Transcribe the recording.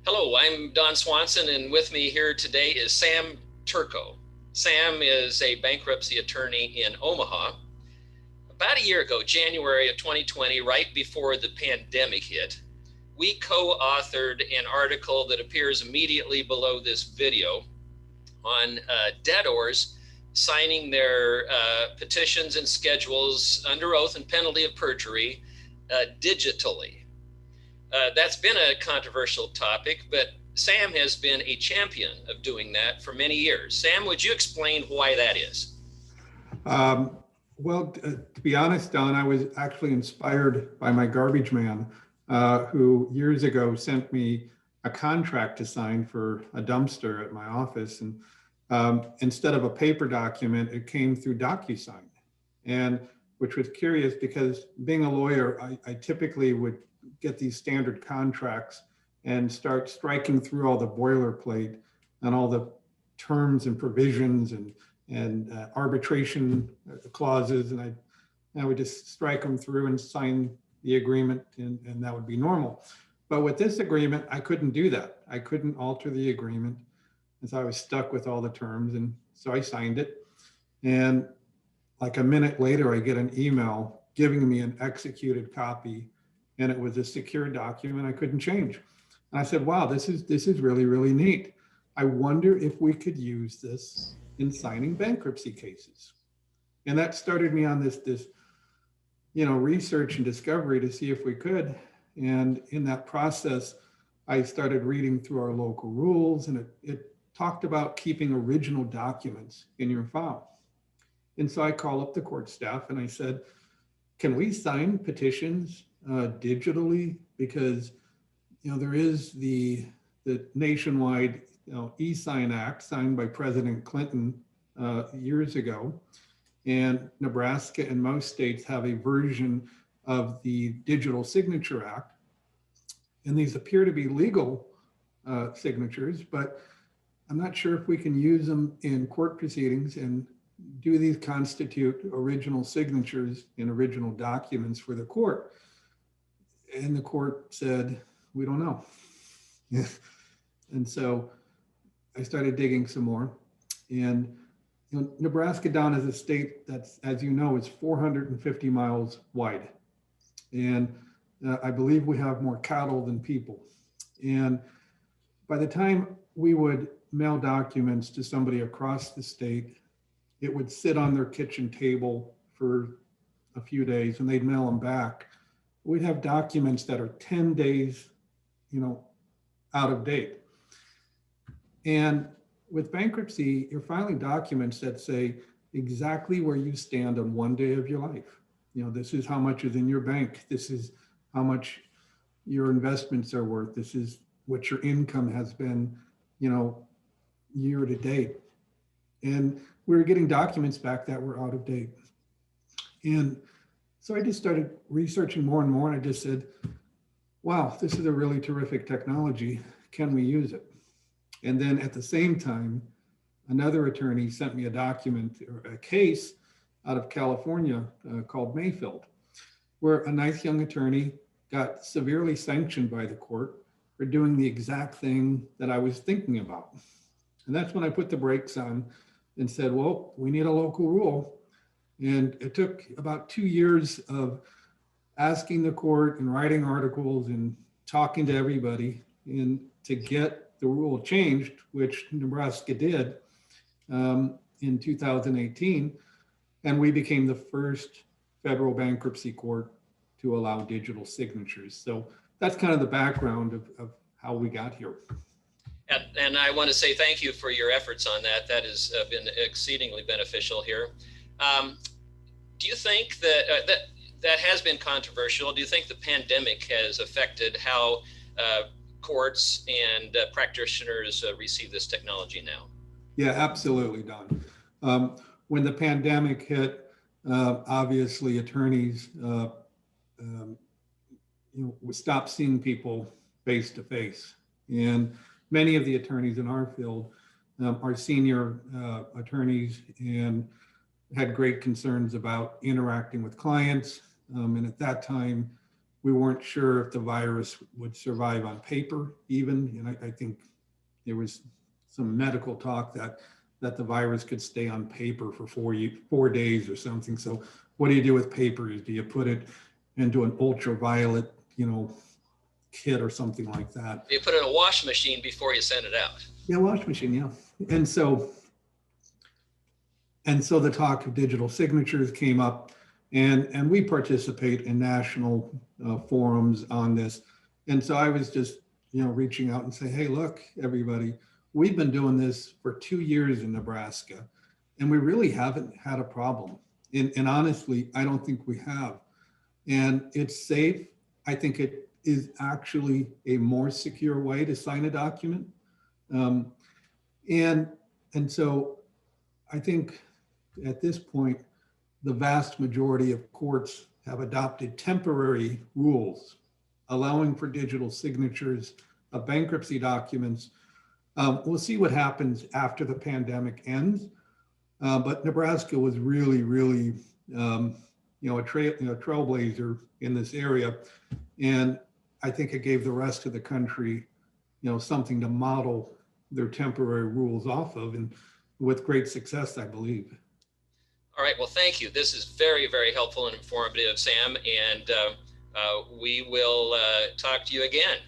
Hello, I'm Don Swanson, and with me here today is Sam Turco. Sam is a bankruptcy attorney in Omaha. About a year ago, January of 2020, right before the pandemic hit, we co-authored an article that appears immediately below this video on debtors signing their petitions and schedules under oath and penalty of perjury digitally. That's been a controversial topic, but Sam has been a champion of doing that for many years. Sam, would you explain why that is? To be honest, Don, I was actually inspired by my garbage man, who years ago sent me a contract to sign for a dumpster at my office. And instead of a paper document, it came through DocuSign, and which was curious because being a lawyer, I typically would get these standard contracts and start striking through all the boilerplate and all the terms and provisions and arbitration clauses, and I would just strike them through and sign the agreement, and that would be normal. But with this agreement, I couldn't do that. I couldn't alter the agreement, and so I was stuck with all the terms, and so I signed it. And like a minute later, I get an email giving me an executed copy, and it was a secure document I couldn't change. And I said, wow, this is really, really neat. I wonder if we could use this in signing bankruptcy cases. And that started me on this research and discovery to see if we could. And in that process, I started reading through our local rules, and it talked about keeping original documents in your file. And so I called up the court staff and I said, can we sign petitions digitally? Because there is the nationwide e-sign act signed by President Clinton years ago, and Nebraska and most states have a version of the Digital Signature Act, and these appear to be legal signatures, but I'm not sure if we can use them in court proceedings, and do these constitute original signatures in original documents for the court? And the court said, we don't know. And so I started digging some more. And Nebraska, Don, is a state that's, as you know, is 450 miles wide. And I believe we have more cattle than people. And by the time we would mail documents to somebody across the state, it would sit on their kitchen table for a few days and they'd mail them back. We'd have documents that are 10 days, out of date. And with bankruptcy, you're filing documents that say exactly where you stand on one day of your life. This is how much is in your bank. This is how much your investments are worth. This is what your income has been, year to date. And we were getting documents back that were out of date. And so I just started researching more and more, and I just said, wow, this is a really terrific technology. Can we use it? And then at the same time, another attorney sent me a document or a case out of California called Mayfield, where a nice young attorney got severely sanctioned by the court for doing the exact thing that I was thinking about. And that's when I put the brakes on and said, well, we need a local rule. And it took about 2 years of asking the court and writing articles and talking to everybody and to get the rule changed, which Nebraska did in 2018. And we became the first federal bankruptcy court to allow digital signatures. So that's kind of the background of how we got here. And I want to say thank you for your efforts on that. That has been exceedingly beneficial here. Do you think that has been controversial? Do you think the pandemic has affected how courts and practitioners receive this technology now? Yeah, absolutely, Don. When the pandemic hit, obviously attorneys stopped seeing people face to face, and many of the attorneys in our field are senior attorneys and had great concerns about interacting with clients. And at that time, We weren't sure if the virus would survive on paper even. And I think there was some medical talk that the virus could stay on paper for 4 days or something. So what do you do with paper? Do you put it into an ultraviolet, kit or something like that? You put it in a washing machine before you send it out. Yeah, washing machine, yeah. And so the talk of digital signatures came up, and we participate in national forums on this. And so I was just, reaching out and say, hey, look, everybody, we've been doing this for 2 years in Nebraska, and we really haven't had a problem. And honestly, I don't think we have. And it's safe. I think it is actually a more secure way to sign a document. And so I think at this point, the vast majority of courts have adopted temporary rules allowing for digital signatures of bankruptcy documents. We'll see what happens after the pandemic ends. But Nebraska was really, really, a trailblazer in this area. And I think it gave the rest of the country, something to model their temporary rules off of, and with great success, I believe. All right, well, thank you. This is very, very helpful and informative, Sam, and we will talk to you again.